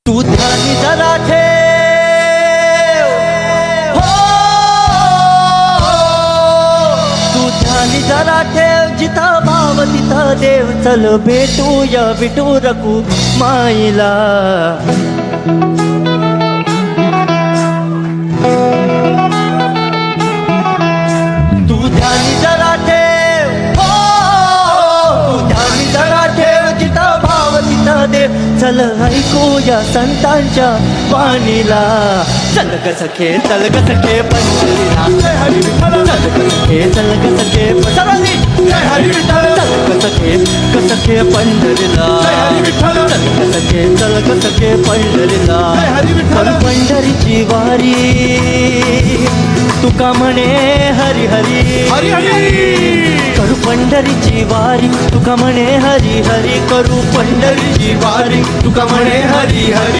तू ध्यानी जरा ठेव, हो तू ध्यानी जरा ठेव, जिथं भाव तिथं देव. चल भेटूया विठुरकू माईला. तू ध्यानी जरा ठेव, हो तू ध्यानी जरा ठेव, जिथं भाव तिथं देव. चल ऐकूया संतांच्या वाणीला. चल ग सखे, चल ग सखे पंढरीला. जय हरी विठ्ठल. चल ग सखे, चल ग सखे पंढरीला. जय हरी विठ्ठल. चल ग सखे, ग सखे पंढरीला. जय हरी विठ्ठल. चल ग सखे, चल ग सखे पंढरीला. जय हरी विठ्ठल. पंढरीची वारी तुका म्हणे हरी हरी हरी हरी. करू पंढरीची वारी तुका म्हणे हरी हरी. करू पंढरीची वारी तुका म्हणे हरी हरी.